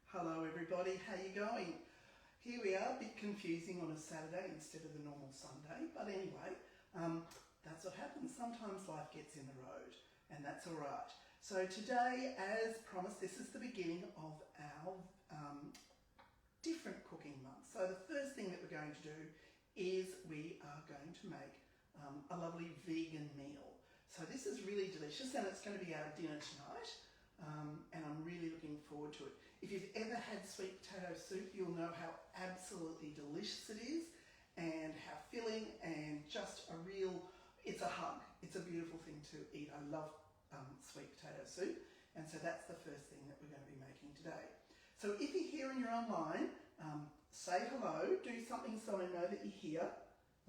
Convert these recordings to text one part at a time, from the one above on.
Hello everybody, how you going? Here we are, a bit confusing on a Saturday instead of the normal Sunday, but anyway, that's what happens. Sometimes life gets in the road, and that's all right. So today, as promised, this is the beginning of our different cooking month. So the first thing that we're going to do is we are going to make a lovely vegan meal. So this is really delicious, and it's going to be our dinner tonight. And I'm really looking forward to it. If you've ever had sweet potato soup, you'll know how absolutely delicious it is and how filling and just it's a hug. It's a beautiful thing to eat. I love sweet potato soup, and so that's the first thing that we're going to be making today. So if you're here and you're online, say hello, do something so I know that you're here.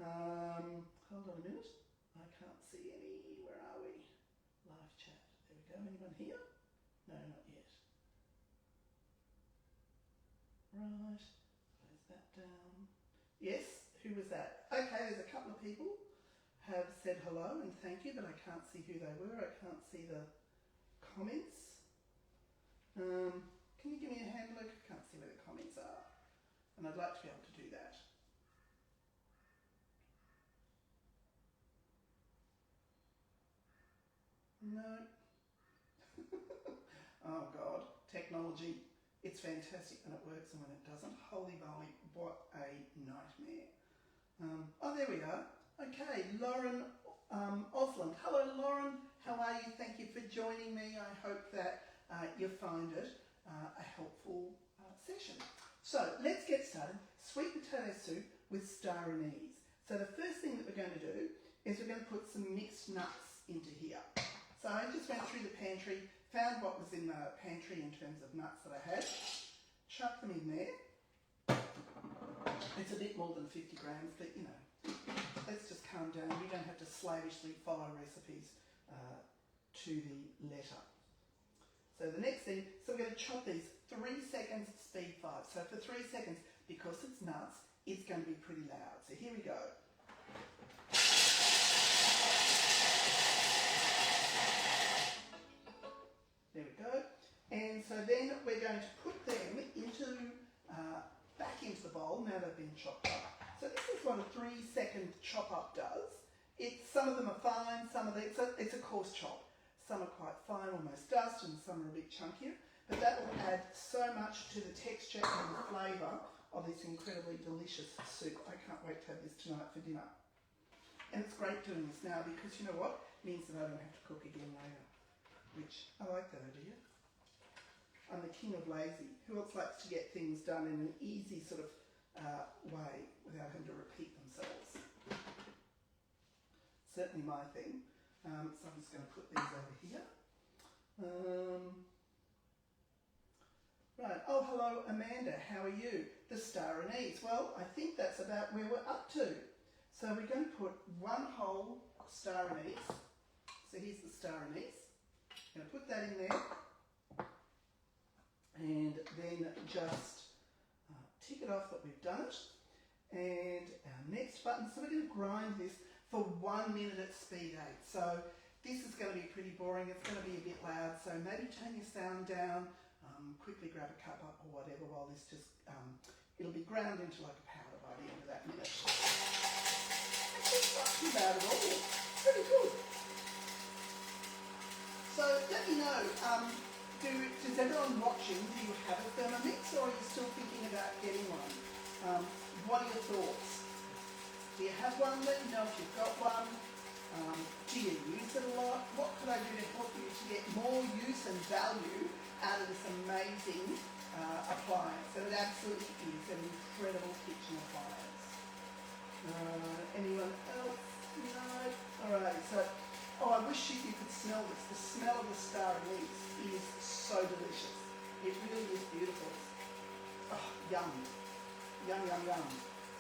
Hold on a minute. I can't see any. Where are we? Live chat. There we go. Anyone here? No, not yet. Right, close that down. Yes, who was that? Okay, there's a couple of people have said hello and thank you, but I can't see who they were. I can't see the comments. Can you give me a hand, Luke? I can't see where the comments are. And I'd like to be able to do that. No. Oh God, technology, it's fantastic when it works and when it doesn't. Holy moly, what a nightmare. Oh, there we are. Okay, Lauren Osland. Hello Lauren, how are you? Thank you for joining me. I hope that you find it a helpful session. So let's get started. Sweet potato soup with star anise. So the first thing that we're going to do is we're going to put some mixed nuts into here. So I just went through the pantry, found what was in the pantry in terms of nuts that I had, chucked them in there. It's a bit more than 50 grams, but you know, let's just calm down. We don't have to slavishly follow recipes to the letter. So the next thing, so we're going to chop these 3 seconds at speed 5. So for 3 seconds, because it's nuts, it's going to be pretty loud. So here we go. There we go. And so then we're going to put them into back into the bowl now they've been chopped up. So this is what a 3 second chop up does. Some of them are fine, some of them, it's a coarse chop. Some are quite fine, almost dust, and some are a bit chunkier. But that will add so much to the texture and the flavour of this incredibly delicious soup. I can't wait to have this tonight for dinner. And it's great doing this now because you know what? It means that I don't have to cook again later. Which, I like that idea. I'm the king of lazy. Who else likes to get things done in an easy sort of way without having to repeat themselves? Certainly my thing. So I'm just going to put these over here. Right. Oh, hello, Amanda. How are you? The star anise. Well, I think that's about where we're up to. So we're going to put one whole star anise. So here's the star anise. I'm going to put that in there and then just tick it off that we've done it. And our next button, so we're going to grind this for 1 minute at speed 8. So this is going to be pretty boring, it's going to be a bit loud, so maybe turn your sound down, quickly grab a cuppa or whatever while this just, it'll be ground into like a powder by the end of that minute. It's not too bad at all, pretty good. So let me know, does everyone watching, do you have a Thermomix or are you still thinking about getting one? What are your thoughts? Do you have one? Let me know if you've got one. Do you use it a lot? What could I do to help you to get more use and value out of this amazing appliance? And it absolutely is an incredible kitchen appliance. Anyone else? No? Alright, so oh, I wish you could smell this. The smell of the star anise is so delicious. It really is beautiful. Oh, yum. Yum, yum, yum.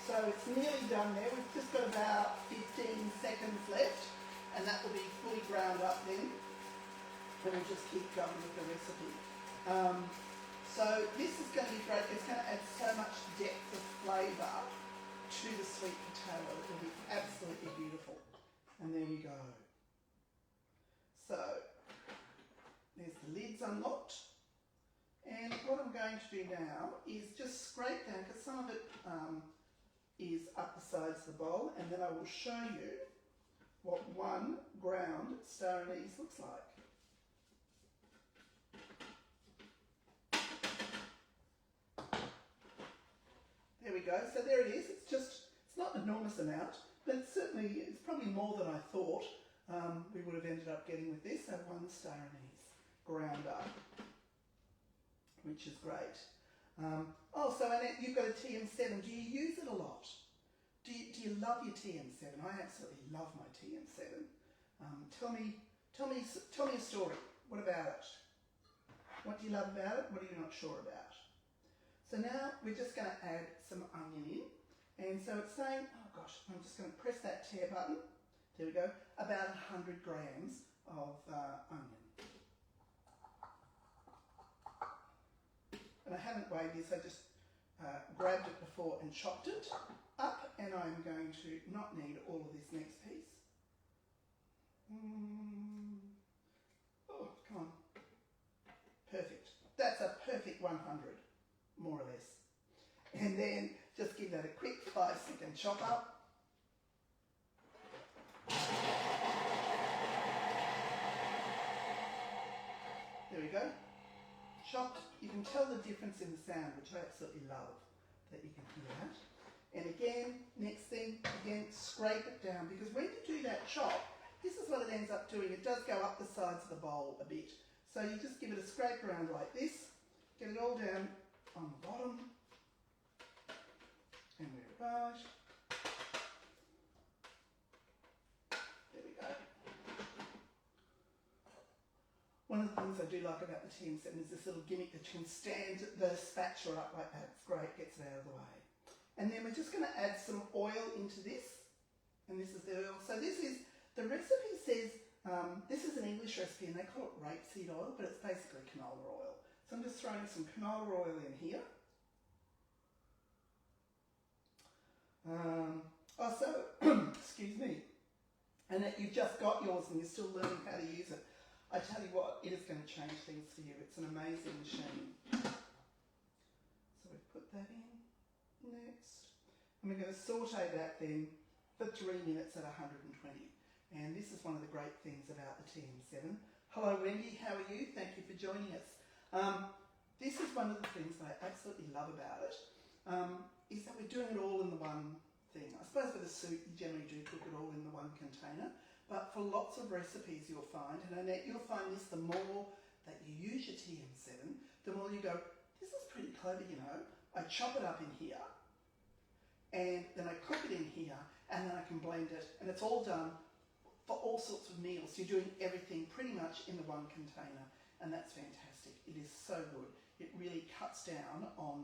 So it's nearly done there. We've just got about 15 seconds left, and that will be fully ground up then. And we'll just keep going with the recipe. So this is going to be great. It's going to add so much depth of flavour to the sweet potato. It will be absolutely beautiful. And there we go. So there's the lids unlocked, and what I'm going to do now is just scrape down, because some of it is up the sides of the bowl, and then I will show you what one ground star anise looks like. There we go. So there it is. It's not an enormous amount, but it's probably more than I thought we would have ended up getting with this. So one star anise ground up, which is great. So Annette, you've got a TM7. Do you use it a lot? Do you love your TM7? I absolutely love my TM7. Tell me a story. What about it? What do you love about it? What are you not sure about? So now we're just going to add some onion in. And so it's saying, oh gosh, I'm just going to press that tear button. There we go. About 100 grams of onion. And I haven't weighed this, I just grabbed it before and chopped it up, and I'm going to not need all of this next piece. Oh, come on. Perfect. That's a perfect 100, more or less. And then just give that a quick 5-second chop up. There we go. Chopped. You can tell the difference in the sound, which I absolutely love, that you can hear that. And again, next thing, again, scrape it down, because when you do that chop, this is what it ends up doing. It does go up the sides of the bowl a bit. So you just give it a scrape around like this, get it all down on the bottom, and we're right. There we go. One of the things I do like about the TM7 is this little gimmick that you can stand the spatula up like that. It's great, gets it out of the way. And then we're just going to add some oil into this. And this is the oil. So this is, the recipe says, this is an English recipe and they call it rapeseed oil, but it's basically canola oil. So I'm just throwing some canola oil in here. Excuse me. And that you've just got yours and you're still learning how to use it. I tell you what, it is going to change things for you. It's an amazing machine. So we put that in next. And we're going to saute that then for 3 minutes at 120. And this is one of the great things about the TM7. Hello Wendy, how are you? Thank you for joining us. This is one of the things that I absolutely love about it, is that we're doing it all in the one thing. I suppose for the soup you generally do cook it all in the one container. But for lots of recipes you'll find, and Annette, you'll find this, the more that you use your TM7, the more you go, this is pretty clever, you know. I chop it up in here, and then I cook it in here, and then I can blend it, and it's all done for all sorts of meals. You're doing everything pretty much in the one container, and that's fantastic. It is so good. It really cuts down on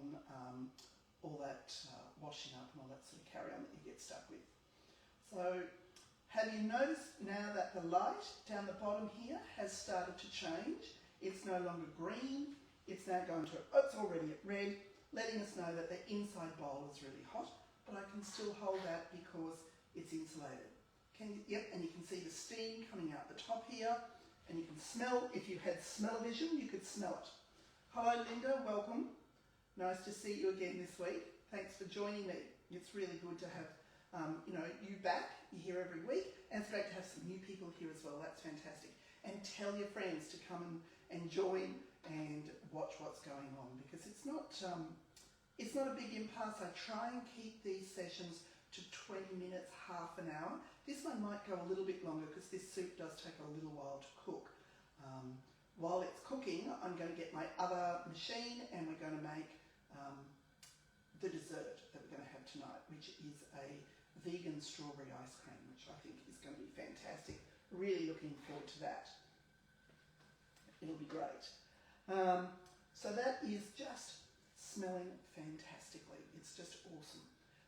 all that washing up and all that sort of carry-on that you get stuck with. So, have you noticed now that the light down the bottom here has started to change? It's no longer green, it's now going to, it's already at red, letting us know that the inside bowl is really hot, but I can still hold that because it's insulated. Yep, and you can see the steam coming out the top here, and you can smell, if you had smell-o-vision, you could smell it. Hello Linda, welcome. Nice to see you again this week. Thanks for joining me. It's really good to have you back. You're here every week, and it's great to have some new people here as well. That's fantastic. And tell your friends to come and join and watch what's going on, because it's not a big impasse. I try and keep these sessions to 20 minutes, half an hour. This one might go a little bit longer because this soup does take a little while to cook. While it's cooking, I'm going to get my other machine and we're going to make the dessert that we're going to have tonight, which is a vegan strawberry ice cream, which I think is going to be fantastic. Really looking forward to that. It'll be great. So that is just smelling fantastically. It's just awesome.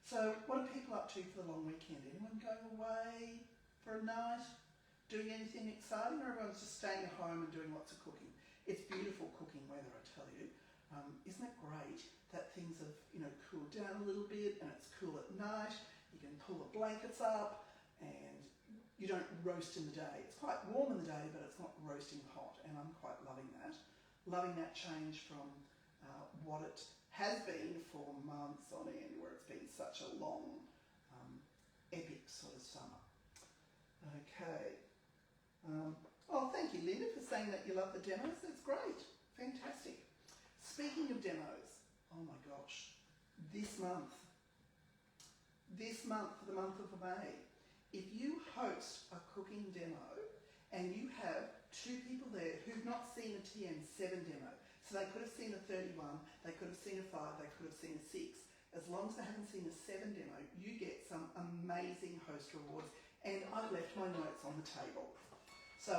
So what are people up to for the long weekend? Anyone going away for a night? Doing anything exciting, or everyone's just staying at home and doing lots of cooking? It's beautiful cooking weather, I tell you. Isn't it great that things have, cooled down a little bit and it's cool at night? You can pull the blankets up and you don't roast in the day. It's quite warm in the day, but it's not roasting hot, and I'm quite loving that. Loving that change from what it has been for months on end, where it's been such a long, epic sort of summer. Okay. Oh, thank you, Linda, for saying that you love the demos. That's great. Fantastic. Speaking of demos, oh my gosh, this month, for the month of May, if you host a cooking demo and you have two people there who've not seen a TM7 demo, so they could have seen a 31, they could have seen a 5, they could have seen a 6. As long as they haven't seen a 7 demo, you get some amazing host rewards. And I've left my notes on the table. So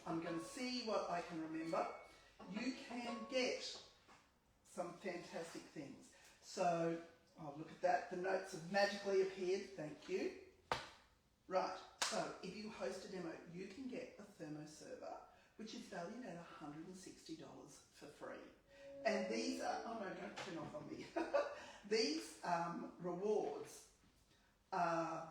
I'm going to see what I can remember. You can get some fantastic things. So, oh, look at that. The notes have magically appeared. Thank you. Right. So, if you host a demo, you can get a thermoserver, which is valued at $160 for free. And these are, oh no, don't turn off on me. These rewards are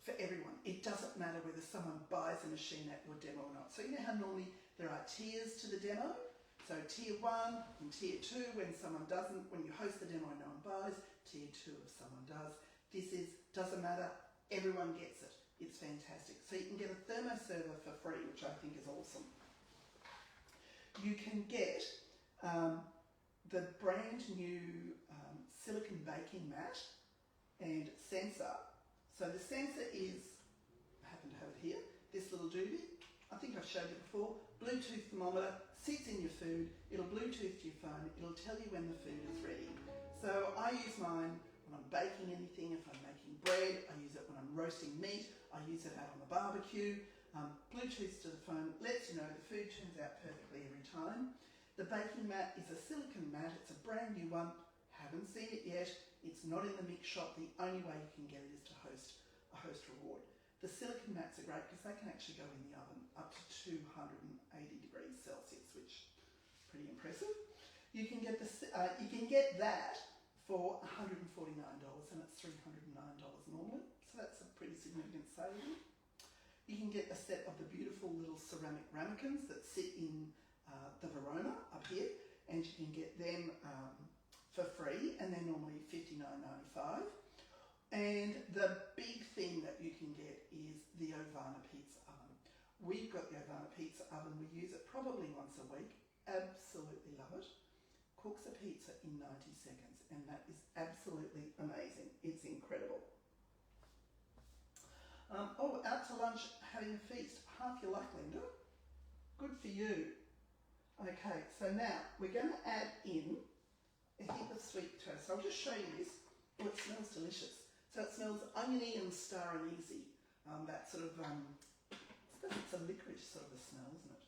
for everyone. It doesn't matter whether someone buys a machine at your demo or not. So you know how normally there are tiers to the demo? So tier 1 and tier 2 when someone doesn't, when you host the demo and no one buys, tier 2 if someone does. This doesn't matter, everyone gets it. It's fantastic. So you can get a thermoserver for free, which I think is awesome. You can get the brand new silicone baking mat and sensor. So the sensor is, I happen to have it here, this little doobie. I think I've showed you before. Bluetooth thermometer, sits in your food, it'll Bluetooth to your phone, it'll tell you when the food is ready. So I use mine when I'm baking anything, if I'm making bread, I use it when I'm roasting meat, I use it out on the barbecue. Bluetooth to the phone lets you know the food turns out perfectly every time. The baking mat is a silicone mat, it's a brand new one, haven't seen it yet, it's not in the mix shop, the only way you can get it is to host a host reward. The silicone mats are great because they can actually go in the oven up to 280 degrees Celsius, which is pretty impressive. You can get that for $149 and it's $309 normally, so that's a pretty significant saving. You can get a set of the beautiful little ceramic ramekins that sit in the Verona up here, and you can get them for free, and they're normally $59.95. And the big thing that you can get is the Ovana pizza oven. We've got the Ovana pizza oven. We use it probably once a week. Absolutely love it. Cooks a pizza in 90 seconds, and that is absolutely amazing. It's incredible. Oh, out to lunch, having a feast. Half your luck, Linda. Good for you. Okay, so now we're going to add in a heap of sweet toast. So I'll just show you this. Oh, it smells delicious. So it smells oniony and star anise. That sort of, it's a licorice sort of a smell, isn't it?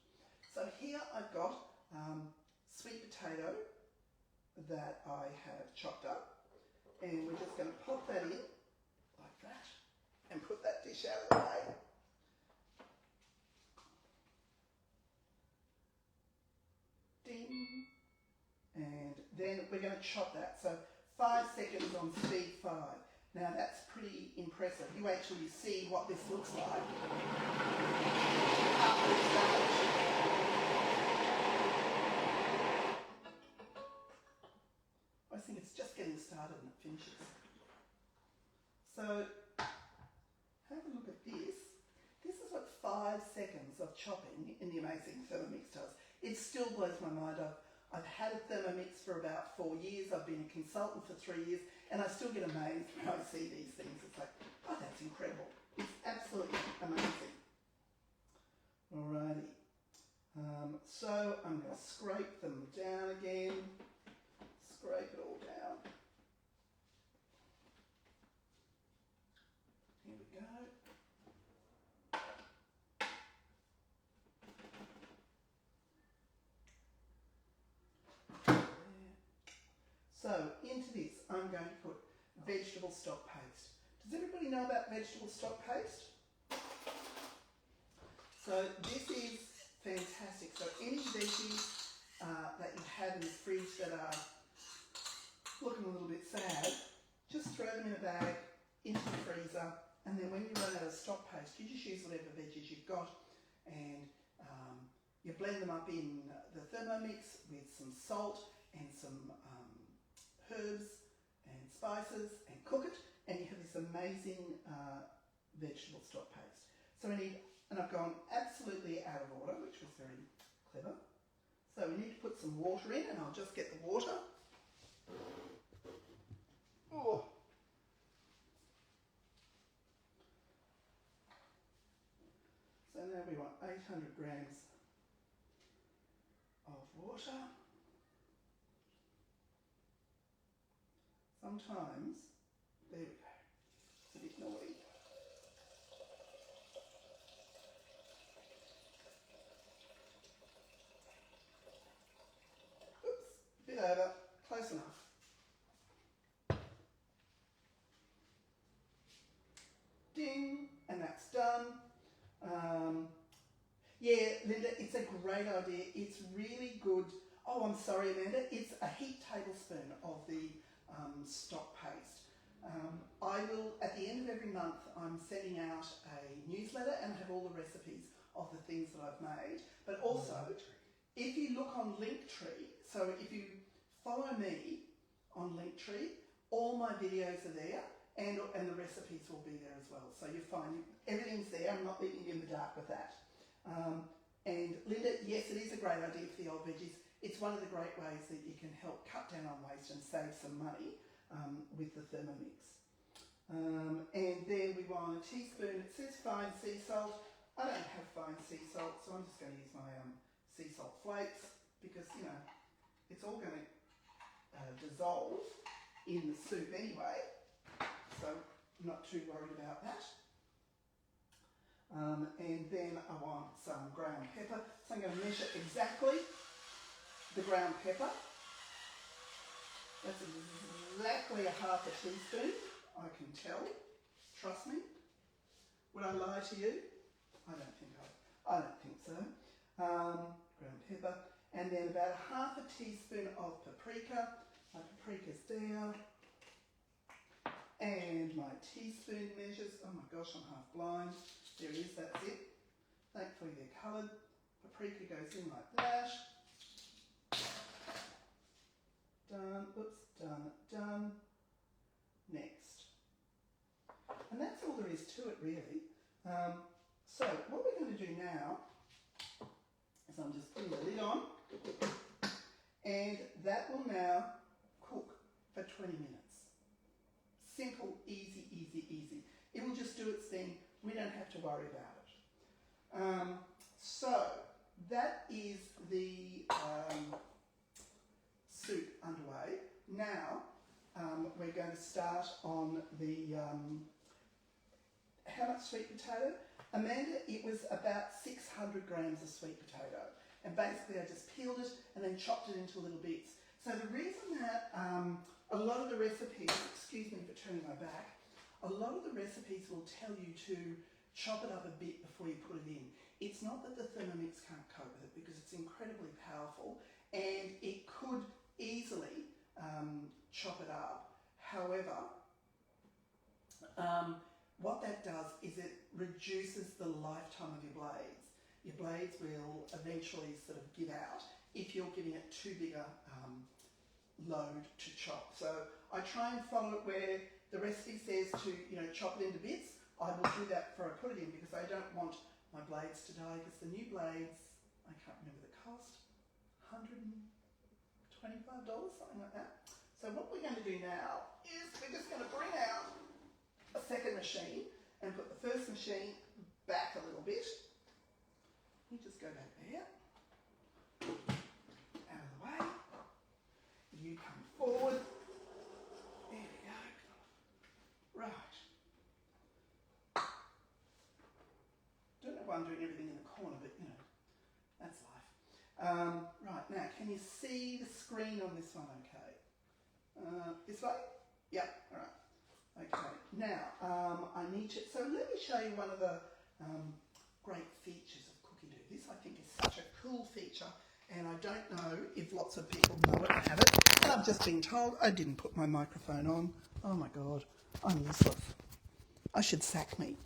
So here I've got sweet potato that I have chopped up, and we're just going to pop that in like that and put that dish out of the way. Ding. And then we're going to chop that. So 5 seconds on speed 5. Now that's pretty impressive. You actually see what this looks like. I think it's just getting started and it finishes. So have a look at this. This is what 5 seconds of chopping in the amazing Thermomix does. It still blows my mind. I've had a Thermomix for about 4 years. I've been a consultant for 3 years, and I still get amazed when I see these things. It's like, oh, that's incredible. It's absolutely amazing. Alrighty. So I'm going to scrape them down again. Scrape it all down. Here we go. So into this, I'm going to put vegetable stock paste. Does everybody know about vegetable stock paste? So this is fantastic. So any veggies that you have in the fridge that are looking a little bit sad, just throw them in a bag into the freezer, and then when you run out of stock paste, you just use whatever veggies you've got, and You blend them up in the Thermomix with some salt and some herbs and spices and cook it, and you have this amazing vegetable stock paste. So we need, and I've gone absolutely out of order, which was very clever. So we need to put some water in, and I'll just get the water. Oh. So now we want 800 grams of water. Sometimes, there we go, it's a bit naughty. Oops, a bit over, close enough. Ding, and that's done. Yeah, Linda, it's a great idea. It's really good. Oh, I'm sorry, Amanda. It's a heaped tablespoon of the stock paste. I will, at the end of every month, I'm sending out a newsletter and have all the recipes of the things that I've made. But also, if you look on Linktree, so if you follow me on Linktree, all my videos are there, and the recipes will be there as well. So you find everything's there. I'm not leaving you in the dark with that. And Linda, yes, it is a great idea for the old veggies. It's one of the great ways that you can help cut down on waste and save some money with the Thermomix. And then we want a teaspoon, it says fine sea salt. I don't have fine sea salt, so I'm just going to use my sea salt flakes because, you know, it's all going to dissolve in the soup anyway. So I'm not too worried about that. And then I want some ground pepper. So I'm going to measure exactly the ground pepper. That's exactly a half a teaspoon, I can tell. Trust me. Would I lie to you? I don't think so. Ground pepper. And then about half a teaspoon of paprika. My paprika's there. And my teaspoon measures. Oh my gosh, I'm half blind. There it is, that's it. Thankfully they're coloured. Paprika goes in like that. Done, oops, done. Next. And that's all there is to it really. So what we're going to do now is I'm just putting the lid on, and that will now cook for 20 minutes. Simple, easy, easy, easy. It will just do its thing. We don't have to worry about it. So that is the soup underway. Now we're going to start on the, how much sweet potato? Amanda, it was about 600 grams of sweet potato. And basically I just peeled it and then chopped it into little bits. So the reason that a lot of the recipes, excuse me for turning my back, a lot of the recipes will tell you to chop it up a bit before you put it in. It's not that the Thermomix can't cope with it because it's incredibly powerful and it could easily chop it up. However, what that does is it reduces the lifetime of your blades. Your blades will eventually sort of give out if you're giving it too big a load to chop. So I try and follow it where the recipe says to, you know, chop it into bits. I will do that before I put it in because I don't want my blades to die, because the new blades, I can't remember the cost, $125, something like that. So what we're going to do now is we're just going to bring out a second machine and put the first machine back a little bit. You just go back there, out of the way. You come forward. There we go. Right. Don't know why I'm doing everything in the corner, but you know, that's life. Right, now can you see the screen on this one okay? This way? Yep, alright. Okay, now I need to, so let me show you one of the great features of Cookie Doo. This I think is such a cool feature, and I don't know if lots of people know it or have it, and I've just been told I didn't put my microphone on. Oh my God, I'm useless. I should sack me.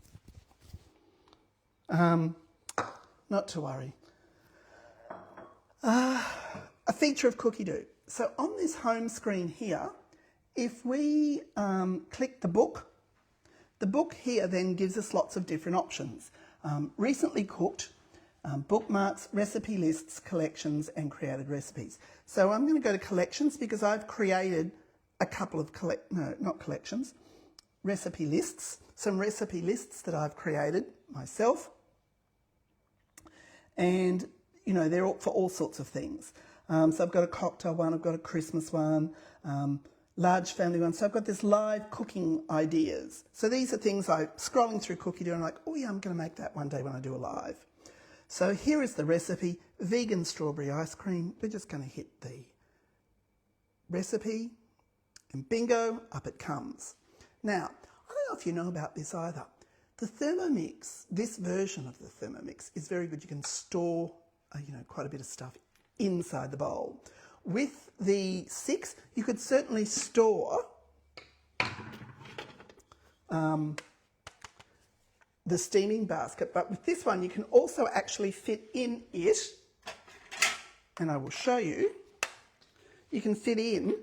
Not to worry. A feature of Cookie Doo. So on this home screen here, if we click the book here then gives us lots of different options. Recently cooked, bookmarks, recipe lists, collections and created recipes. So I'm going to go to collections because I've created a couple of recipe lists, some recipe lists that I've created myself. And, you know, they're all for all sorts of things. So I've got a cocktail one, I've got a Christmas one, large family one. So I've got this live cooking ideas. So these are things I'm scrolling through Cookie Doo and I'm like, oh yeah, I'm going to make that one day when I do a live. So here is the recipe, vegan strawberry ice cream. We're just going to hit the recipe and bingo, up it comes. Now, I don't know if you know about this either. The Thermomix, this version of the Thermomix is very good. You can store, you know, quite a bit of stuff inside the bowl. With the 6, you could certainly store the steaming basket, but with this one you can also actually fit in it, and I will show you, you can fit in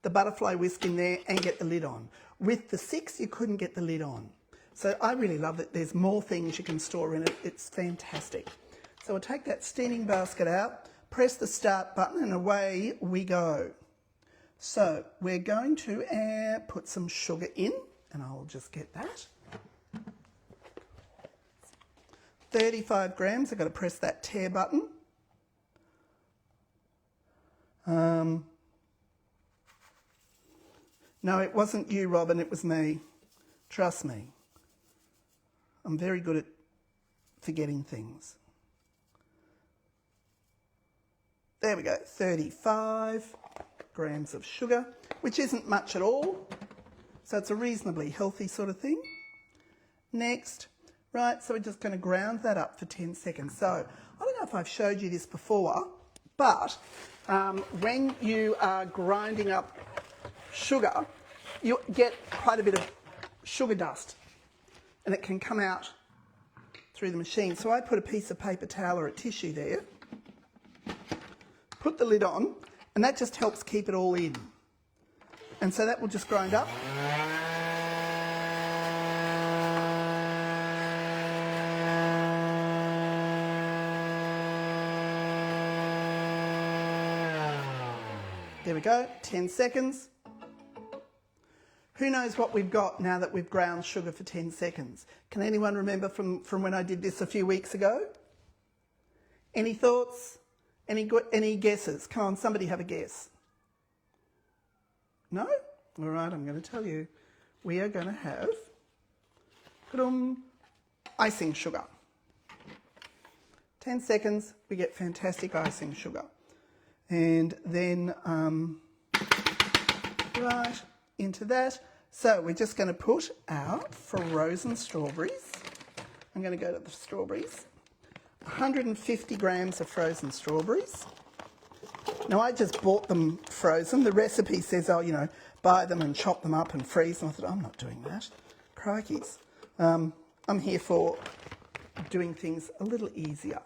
the butterfly whisk in there and get the lid on. With the 6 you couldn't get the lid on. So I really love that there's more things you can store in it. It's fantastic. So we'll take that steaming basket out, press the start button and away we go. So we're going to put some sugar in, and I'll just get that. 35 grams, I've got to press that tear button. No, it wasn't you, Robin, it was me. Trust me. I'm very good at forgetting things. There we go, 35 grams of sugar, which isn't much at all. So it's a reasonably healthy sort of thing. Next, right, so we're just going to ground that up for 10 seconds. So I don't know if I've showed you this before, but when you are grinding up sugar, you get quite a bit of sugar dust and it can come out through the machine. So I put a piece of paper towel or a tissue there, put the lid on, and that just helps keep it all in. And so that will just grind up. There we go, 10 seconds. Who knows what we've got now that we've ground sugar for 10 seconds? Can anyone remember from when I did this a few weeks ago? Any thoughts? Any guesses? Come on, somebody have a guess. No? All right, I'm going to tell you. We are going to have icing sugar. 10 seconds, we get fantastic icing sugar. And then right into that. So we're just going to put our frozen strawberries. I'm going to go to the strawberries. 150 grams of frozen strawberries. Now I just bought them frozen. The recipe says, oh, you know, buy them and chop them up and freeze them. I thought, I'm not doing that. Crikeys. I'm here for doing things a little easier.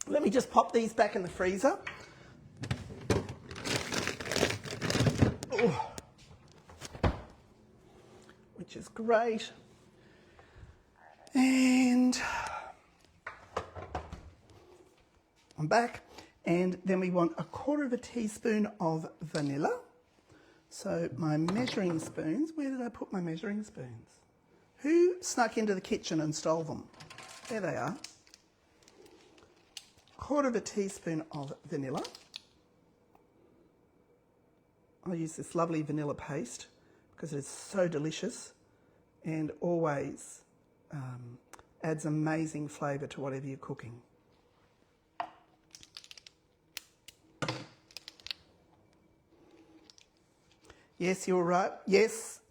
Let me just pop these back in the freezer. Oh. Which is great. And I'm back. And then we want 1/4 teaspoon of vanilla. So my measuring spoons, where did I put my measuring spoons? Who snuck into the kitchen and stole them? There they are. 1/4 teaspoon of vanilla. I use this lovely vanilla paste because it's so delicious and always adds amazing flavour to whatever you're cooking. Yes, you were right. Yes,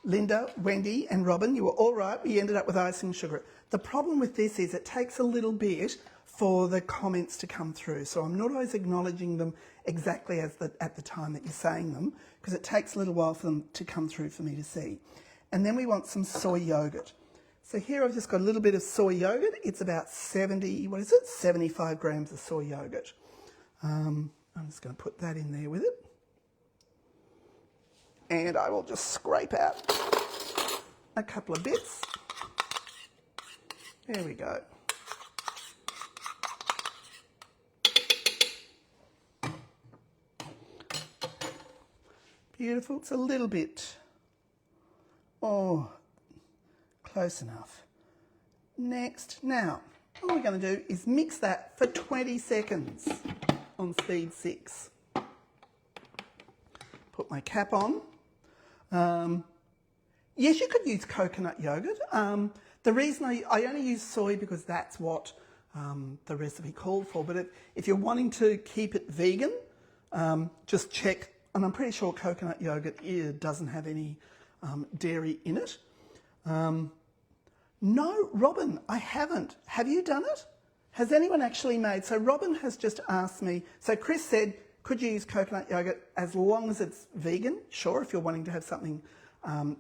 Linda, Wendy and Robin, you were all right. We ended up with icing sugar. The problem with this is it takes a little bit for the comments to come through. So I'm not always acknowledging them exactly at the time that you're saying them, because it takes a little while for them to come through for me to see. And then we want some soy yogurt. So here I've just got a little bit of soy yogurt. It's about 75 grams of soy yogurt. I'm just going to put that in there with it. And I will just scrape out a couple of bits. There we go. Beautiful. It's a little bit, close enough. Next. Now, all we're going to do is mix that for 20 seconds on speed 6. Put my cap on. Yes, you could use coconut yogurt. The reason I only use soy because that's what the recipe called for. But if you're wanting to keep it vegan, just check. And I'm pretty sure coconut yogurt doesn't have any dairy in it. No, Robin, I haven't. Have you done it? Has anyone actually made? So Robin has just asked me. So Chris said, could you use coconut yogurt as long as it's vegan? Sure, if you're wanting to have something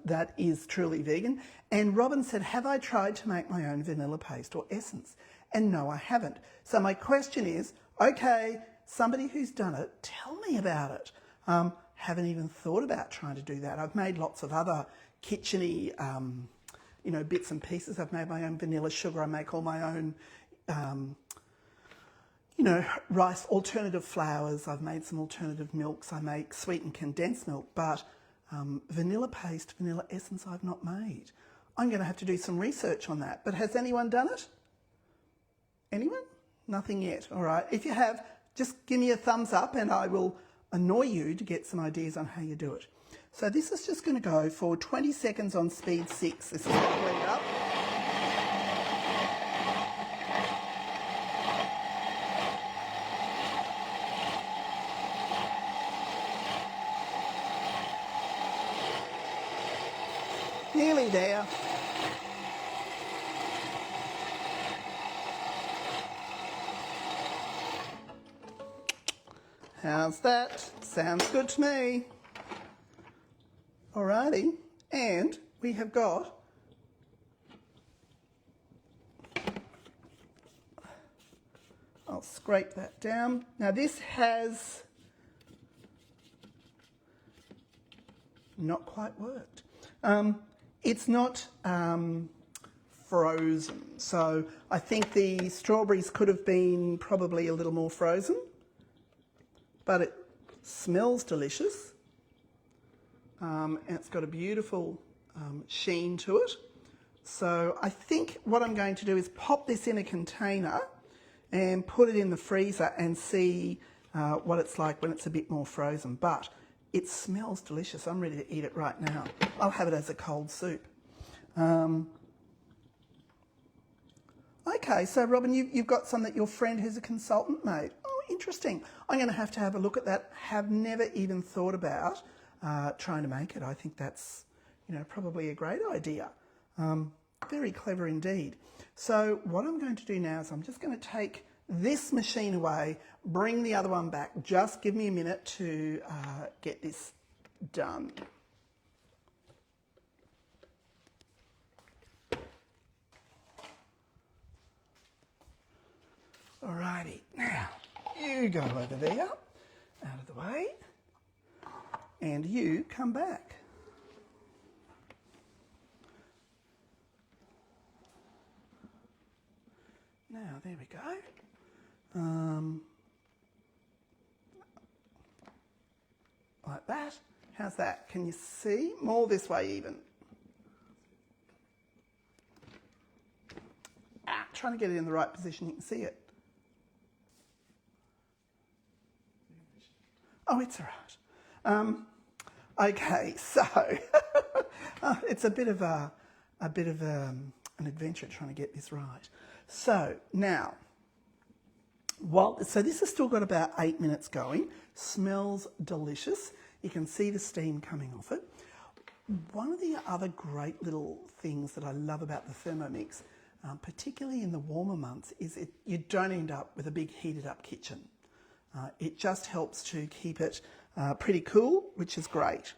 that is truly vegan. And Robin said, have I tried to make my own vanilla paste or essence? And no, I haven't. So my question is, okay, somebody who's done it, tell me about it. Haven't even thought about trying to do that. I've made lots of other kitcheny, bits and pieces. I've made my own vanilla sugar. I make all my own, rice alternative flours. I've made some alternative milks. I make sweetened condensed milk, but vanilla paste, vanilla essence I've not made. I'm going to have to do some research on that. But has anyone done it? Anyone? Nothing yet. All right. If you have, just give me a thumbs up and I will annoy you to get some ideas on how you do it. So this is just going to go for 20 seconds on speed 6. This is going to heat up. Nearly there. How's that? Sounds good to me. Alrighty, and we have got I'll scrape that down. Now this has not quite worked. It's not frozen, so I think the strawberries could have been probably a little more frozen. But it smells delicious and it's got a beautiful sheen to it. So I think what I'm going to do is pop this in a container and put it in the freezer and see what it's like when it's a bit more frozen. But it smells delicious. I'm ready to eat it right now. I'll have it as a cold soup. Okay, so Robin, you've got some that your friend who's a consultant made. Oh, interesting. I'm going to have a look at that. Have never even thought about trying to make it. I think that's, probably a great idea. Very clever indeed. So what I'm going to do now is I'm just going to take this machine away, bring the other one back. Just give me a minute to get this done. Alrighty, now you go over there, out of the way, and you come back. Now, there we go. Like that. How's that? Can you see? More this way even. Trying to get it in the right position, you can see it. Oh, it's all right. Okay, so it's a bit of an adventure trying to get this right. So now, so this has still got about 8 minutes going. Smells delicious. You can see the steam coming off it. One of the other great little things that I love about the Thermomix, particularly in the warmer months, is you don't end up with a big heated up kitchen. It just helps to keep it pretty cool, which is great.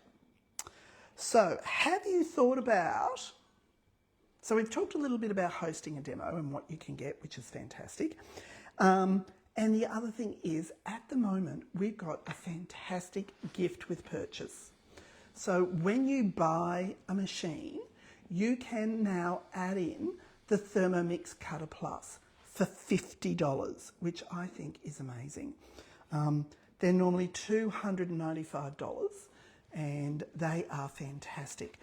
So have you thought about So we've talked a little bit about hosting a demo and what you can get, which is fantastic. And the other thing is, at the moment, we've got a fantastic gift with purchase. So when you buy a machine, you can now add in the Thermomix Cutter Plus for $50, which I think is amazing. They're normally $295 and they are fantastic.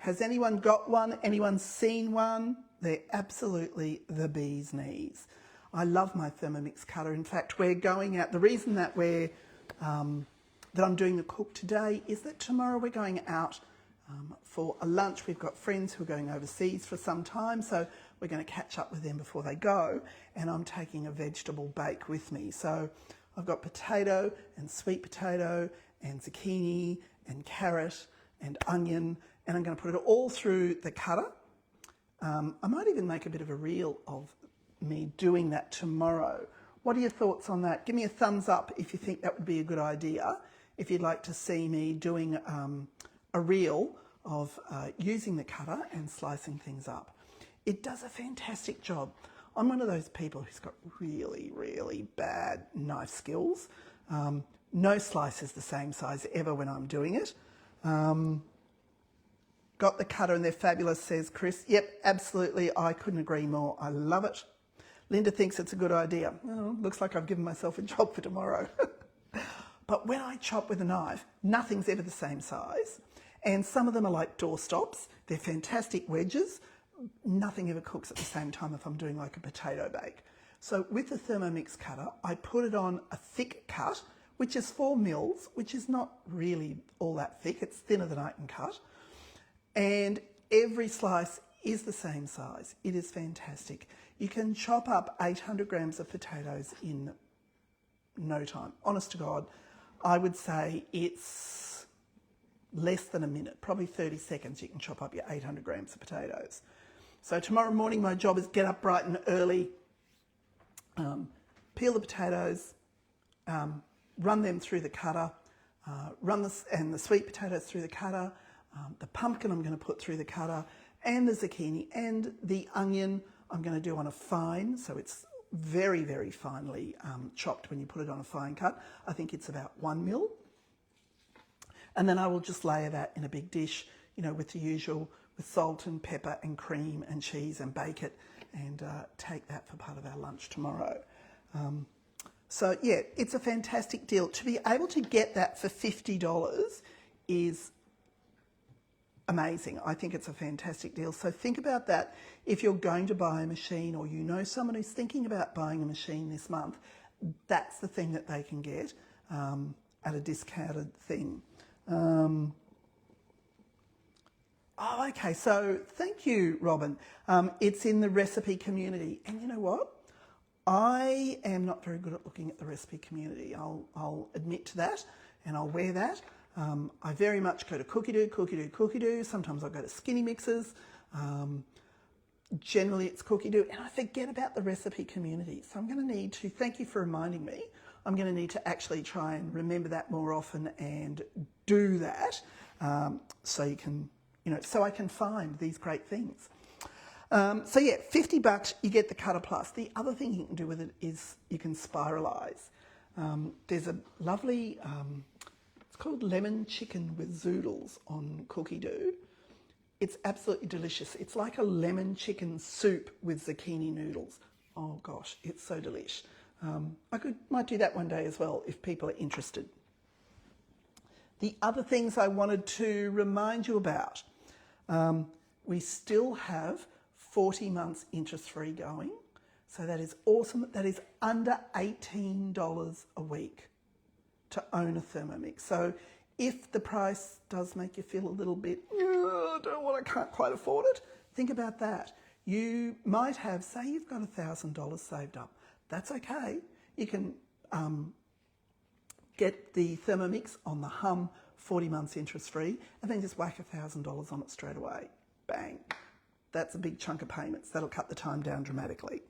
Has anyone got one? Anyone seen one? They're absolutely the bee's knees. I love my Thermomix cutter. In fact, we're going out. The reason that that I'm doing the cook today is that tomorrow we're going out for a lunch. We've got friends who are going overseas for some time, so we're going to catch up with them before they go, and I'm taking a vegetable bake with me. So I've got potato and sweet potato and zucchini and carrot and onion, and I'm going to put it all through the cutter. I might even make a bit of a reel of me doing that tomorrow. What are your thoughts on that? Give me a thumbs up if you think that would be a good idea. If you'd like to see me doing a reel of using the cutter and slicing things up. It does a fantastic job. I'm one of those people who's got really, really bad knife skills. No slice is the same size ever when I'm doing it. Got the cutter and they're fabulous, says Chris. Yep, absolutely. I couldn't agree more. I love it. Linda thinks it's a good idea. Oh, looks like I've given myself a job for tomorrow. But when I chop with a knife, nothing's ever the same size. And some of them are like doorstops. They're fantastic wedges. Nothing ever cooks at the same time if I'm doing like a potato bake. So with the Thermomix cutter, I put it on a thick cut, which is 4 mils, which is not really all that thick. It's thinner than I can cut. And every slice is the same size. It is fantastic. You can chop up 800 grams of potatoes in no time. Honest to God, I would say it's less than a minute, probably 30 seconds you can chop up your 800 grams of potatoes. So tomorrow morning my job is get up bright and early, peel the potatoes, run them through the cutter, and the sweet potatoes through the cutter, the pumpkin I'm going to put through the cutter, and the zucchini and the onion I'm going to do on a fine, so it's very, very finely chopped when you put it on a fine cut. I think it's about 1 mil. And then I will just layer that in a big dish, you know, with the usual, with salt and pepper and cream and cheese, and bake it and take that for part of our lunch tomorrow. So yeah, it's a fantastic deal. To be able to get that for $50 is amazing. I think it's a fantastic deal. So think about that if you're going to buy a machine, or you know someone who's thinking about buying a machine this month. That's the thing that they can get at a discounted thing. Oh, okay. So thank you, Robin. It's in the recipe community, and you know what? I am not very good at looking at the recipe community. I'll admit to that, and I'll wear that. I very much go to Cookie-Doo. Sometimes I go to Skinny Mixes. Generally it's Cookie-Doo, and I forget about the recipe community. So I'm going to need to, thank you for reminding me, I'm going to need to actually try and remember that more often and do that, so you can, you know, so I can find these great things. So yeah, $50, you get the Cutter Plus. The other thing you can do with it is you can spiralize. There's a lovely, it's called lemon chicken with zoodles on Cookie-Doo. It's absolutely delicious. It's like a lemon chicken soup with zucchini noodles. Oh gosh, it's so delish. I might do that one day as well if people are interested. The other things I wanted to remind you about, we still have 40 months interest-free going. So that is awesome. That is under $18 a week to own a Thermomix. So if the price does make you feel a little bit, I can't quite afford it, think about that. You might have, say you've got $1,000 saved up. That's okay. You can get the Thermomix on the hum, 40 months interest-free, and then just whack $1,000 on it straight away. Bang. That's a big chunk of payments. That'll cut the time down dramatically.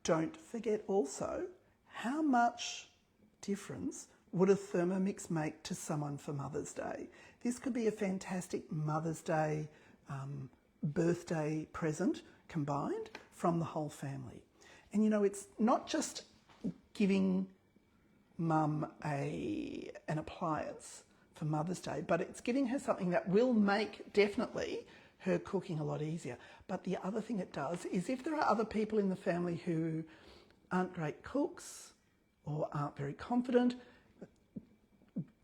Don't forget also, how much difference would a Thermomix make to someone for Mother's Day? This could be a fantastic Mother's Day birthday present combined from the whole family. And you know, it's not just giving mum an appliance for Mother's Day, but it's giving her something that will make definitely her cooking a lot easier. But the other thing it does is if there are other people in the family who aren't great cooks or aren't very confident,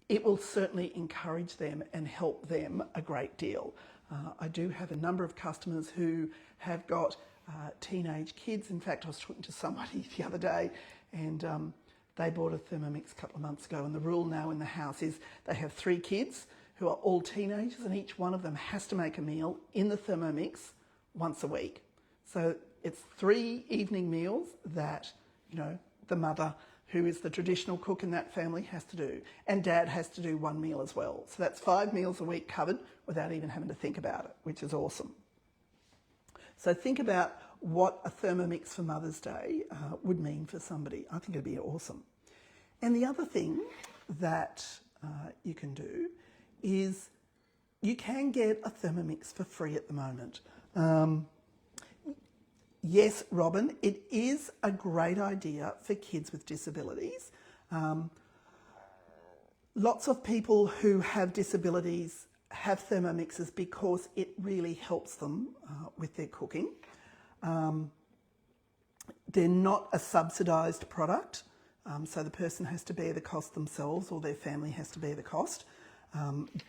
it will certainly encourage them and help them a great deal. I do have a number of customers who have got teenage kids. In fact, I was talking to somebody the other day and they bought a Thermomix a couple of months ago, and the rule now in the house is they have 3 kids who are all teenagers, and each one of them has to make a meal in the Thermomix once a week. So it's 3 evening meals that, you know, the mother, who is the traditional cook in that family, has to do. And Dad has to do 1 meal as well. So that's 5 meals a week covered without even having to think about it, which is awesome. So think about what a Thermomix for Mother's Day would mean for somebody. I think it'd be awesome. And the other thing that you can do is you can get a Thermomix for free at the moment. Yes, Robin, it is a great idea for kids with disabilities. Lots of people who have disabilities have Thermomixes because it really helps them with their cooking. They're not a subsidised product, so the person has to bear the cost themselves or their family has to bear the cost,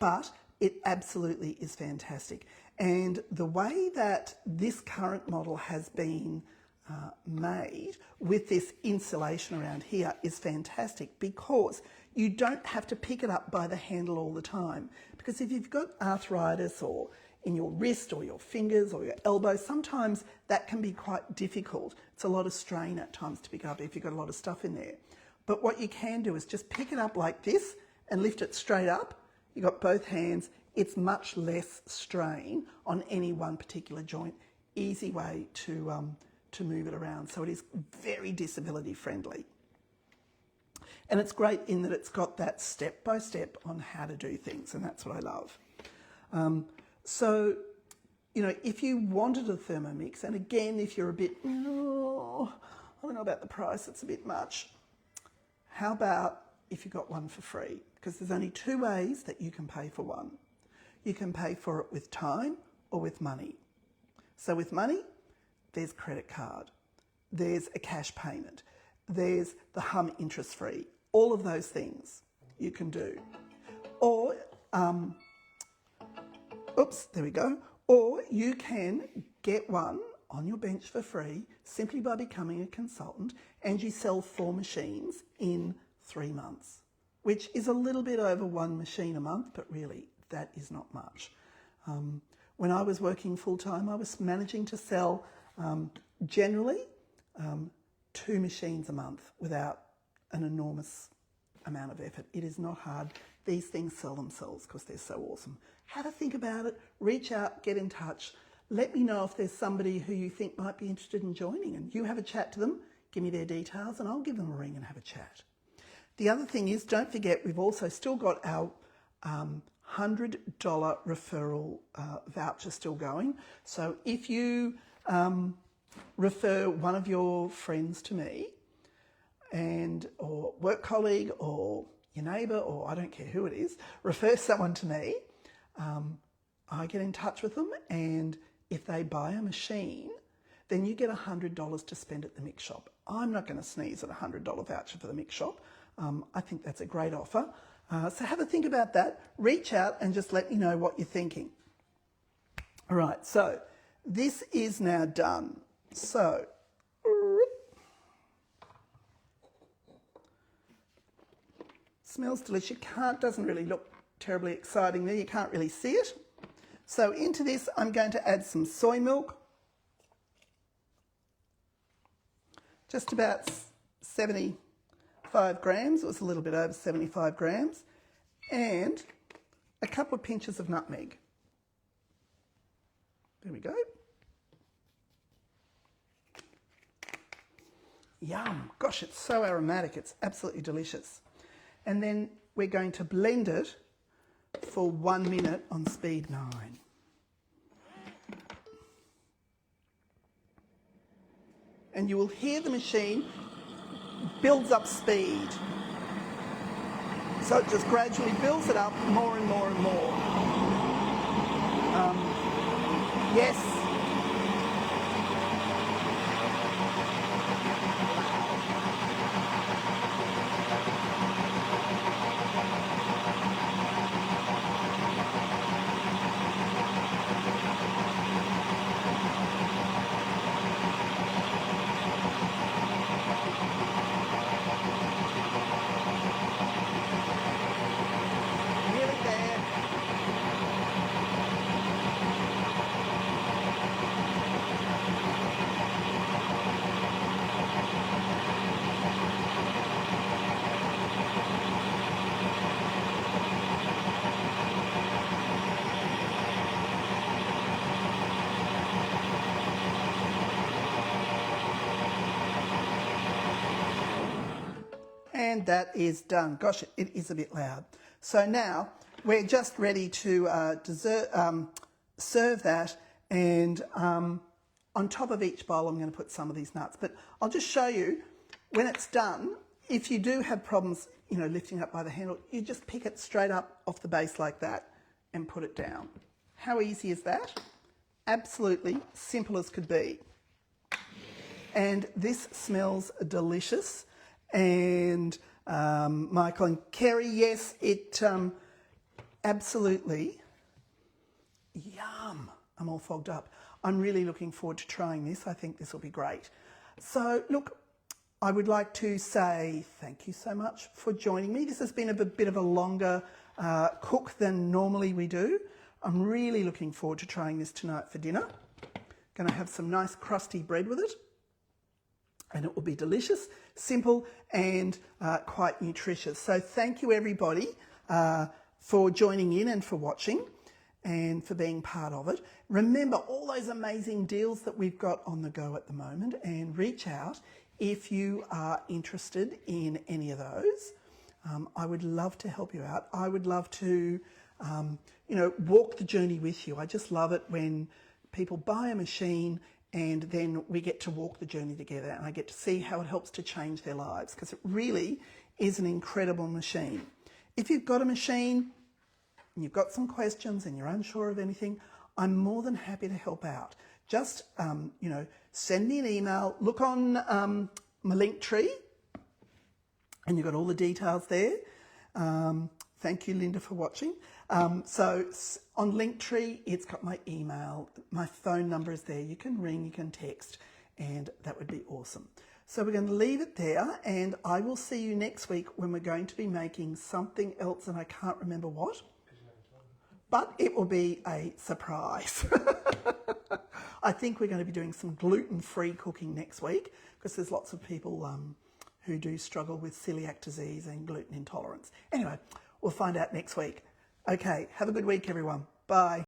but it absolutely is fantastic. And the way that this current model has been made with this insulation around here is fantastic because you don't have to pick it up by the handle all the time. Because if you've got arthritis or in your wrist or your fingers or your elbow, sometimes that can be quite difficult. It's a lot of strain at times to pick up if you've got a lot of stuff in there. But what you can do is just pick it up like this and lift it straight up. You've got both hands. It's much less strain on any one particular joint. Easy way to move it around. So it is very disability friendly. And it's great in that it's got that step by step on how to do things, and that's what I love. So, you know, if you wanted a Thermomix, and again, if you're a bit, oh, I don't know about the price, it's a bit much. How about if you got one for free? Because there's only 2 ways that you can pay for one. You can pay for it with time or with money. So with money, there's credit card, there's a cash payment, there's the hum interest free. All of those things you can do. Or, there we go. Or you can get one on your bench for free simply by becoming a consultant, and you sell 4 machines in 3 months, which is a little bit over 1 machine a month, but really that is not much. When I was working full-time, I was managing to sell generally 2 machines a month without an enormous amount of effort. It is not hard. These things sell themselves because they're so awesome. Have a think about it, reach out, get in touch. Let me know if there's somebody who you think might be interested in joining, and you have a chat to them, give me their details and I'll give them a ring and have a chat. The other thing is, don't forget, we've also still got our $100 referral voucher still going. So if you refer one of your friends to me, or work colleague or your neighbour, or I don't care who it is, refer someone to me, I get in touch with them, and if they buy a machine, then you get $100 to spend at the mix shop. I'm not going to sneeze at a $100 voucher for the mix shop. I think that's a great offer. So have a think about that. Reach out and just let me know what you're thinking. All right, so this is now done. So, smells delicious. Doesn't really look terribly exciting there. You can't really see it. So into this, I'm going to add some soy milk. Just about 75 grams. It was a little bit over 75 grams. And a couple of pinches of nutmeg. There we go. Yum. Gosh, it's so aromatic. It's absolutely delicious. And then we're going to blend it for 1 minute on speed 9. and you will hear the machine builds up speed. So it just gradually builds it up more and more and more. Yes. Nearly there. And that is done. Gosh, it is a bit loud. So now we're just ready to serve that, and on top of each bowl I'm going to put some of these nuts. But I'll just show you when it's done. If you do have problems, you know, lifting up by the handle, you just pick it straight up off the base like that and put it down. How easy is that? Absolutely simple as could be. And this smells delicious. And Michael and Kerry, yes, it absolutely, yum. I'm all fogged up. I'm really looking forward to trying this. I think this will be great. So look, I would like to say thank you so much for joining me. This has been a bit of a longer cook than normally we do. I'm really looking forward to trying this tonight for dinner. Going to have some nice crusty bread with it. And it will be delicious, simple, and quite nutritious. So thank you, everybody, for joining in and for watching and for being part of it. Remember all those amazing deals that we've got on the go at the moment, and reach out if you are interested in any of those. I would love to help you out. I would love to, walk the journey with you. I just love it when people buy a machine and then we get to walk the journey together, and I get to see how it helps to change their lives, because it really is an incredible machine. If you've got a machine and you've got some questions and you're unsure of anything, I'm more than happy to help out. Just, send me an email, look on my link tree, and you've got all the details there. Thank you, Linda, for watching. So on Linktree, it's got my email, my phone number is there. You can ring, you can text, and that would be awesome. So we're going to leave it there, and I will see you next week when we're going to be making something else, and I can't remember what, but it will be a surprise. I think we're going to be doing some gluten-free cooking next week, because there's lots of people who do struggle with celiac disease and gluten intolerance. Anyway, we'll find out next week. Okay, have a good week, everyone. Bye.